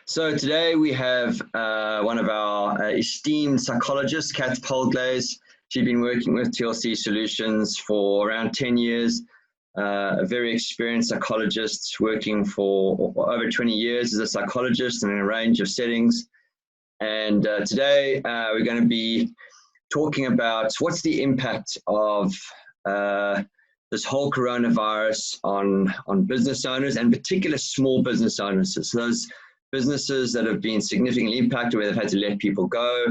So today we have one of our esteemed psychologists, Kath Polglase. She's been working with TLC Solutions for around 10 years, a very experienced psychologist working for over 20 years as a psychologist in a range of settings. And today we're going to be talking about what's the impact of this whole coronavirus on business owners, and particular small business owners. So those businesses that have been significantly impacted, where they've had to let people go,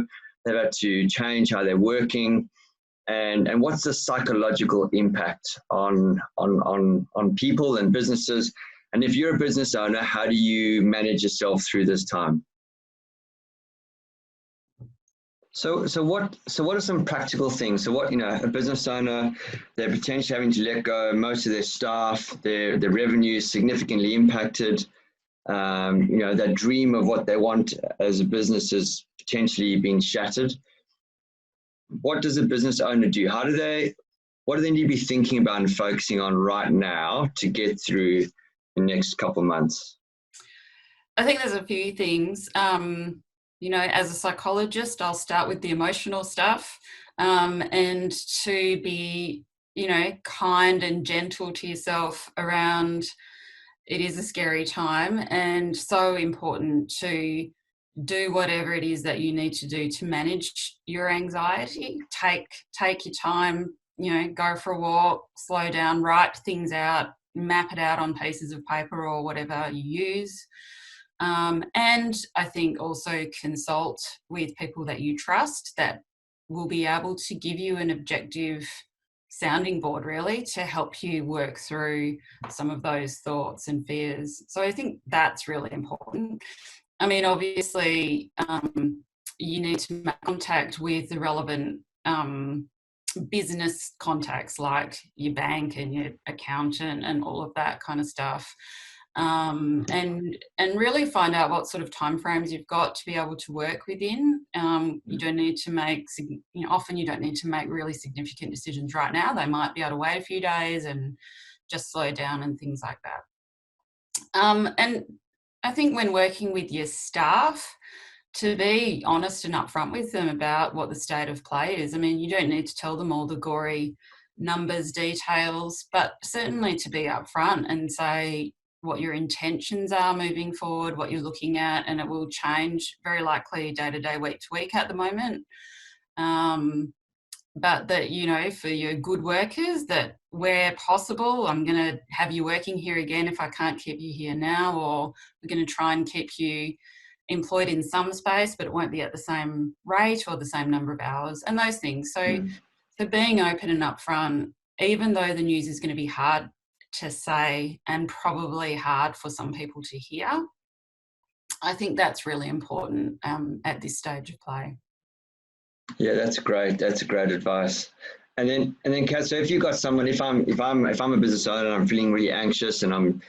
they've had to change how they're working, and what's the psychological impact on people and businesses. And if you're a business owner, how do you manage yourself through this time? So what are some practical things? So what, a business owner, they're potentially having to let go most of their staff, their revenue is significantly impacted. That dream of what they want as a business is potentially being shattered. What does a business owner do? What do they need to be thinking about and focusing on right now to get through the next couple of months? I think there's a few things. As a psychologist, I'll start with the emotional stuff, and to be, kind and gentle to yourself around. It is a scary time, and so important to do whatever it is that you need to do to manage your anxiety. Take your time, go for a walk, slow down, write things out, map it out on pieces of paper or whatever you use. And I think also consult with people that you trust that will be able to give you an objective sounding board, really, to help you work through some of those thoughts and fears. So I think that's really important. I mean, obviously, you need to make contact with the relevant business contacts, like your bank and your accountant and all of that kind of stuff. And really find out what sort of timeframes you've got to be able to work within. You don't need to make, often you don't need to make really significant decisions right now. They might be able to wait a few days and just slow down and things like that. And I think when working with your staff, to be honest and upfront with them about what the state of play is. I mean, you don't need to tell them all the gory numbers, details, but certainly to be upfront and say what your intentions are moving forward, what you're looking at, and it will change very likely day to day, week to week at the moment. But that, for your good workers, that where possible, I'm going to have you working here again if I can't keep you here now, or we're going to try and keep you employed in some space, but it won't be at the same rate or the same number of hours, and those things. So being open and upfront, even though the news is going to be hard to say and probably hard for some people to hear, I think that's really important at this stage of play. Yeah, that's great. That's great advice. And then, Kath, so if you've got someone, if I'm a business owner and I'm feeling really anxious and I'm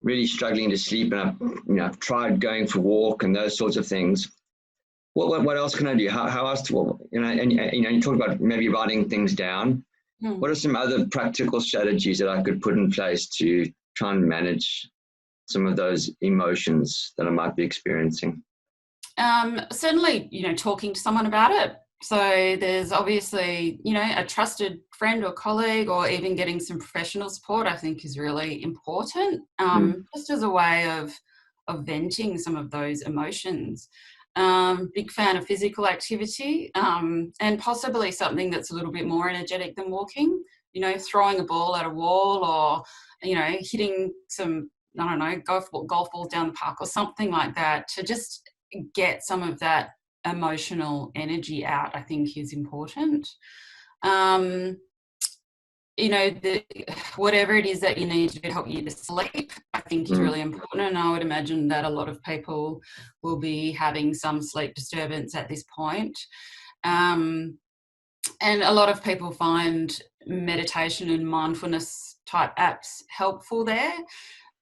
really struggling to sleep, and I've tried going for a walk and those sorts of things, what else can I do? How else to, you talk about maybe writing things down. What are some other practical strategies that I could put in place to try and manage some of those emotions that I might be experiencing? Certainly, talking to someone about it. So there's obviously, a trusted friend or colleague, or even getting some professional support, I think is really important, just as a way of venting some of those emotions. Big fan of physical activity, and possibly something that's a little bit more energetic than walking, throwing a ball at a wall, or, hitting some, golf balls down the park or something like that, to just get some of that emotional energy out, I think is important. Whatever it is that you need to help you to sleep, I think is really important. And I would imagine that a lot of people will be having some sleep disturbance at this point. And a lot of people find meditation and mindfulness type apps helpful there.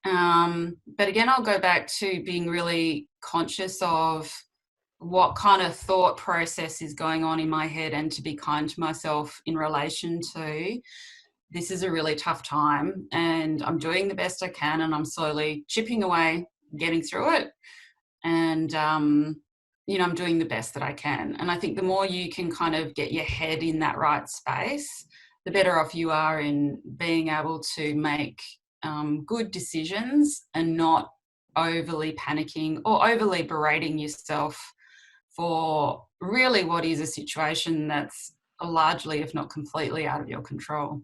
But again, I'll go back to being really conscious of what kind of thought process is going on in my head, and to be kind to myself in relation to, this is a really tough time and I'm doing the best I can and I'm slowly chipping away, getting through it. and you know, I'm doing the best that I can. And I think the more you can kind of get your head in that right space, the better off you are in being able to make good decisions and not overly panicking or overly berating yourself for really what is a situation that's largely, if not completely, out of your control.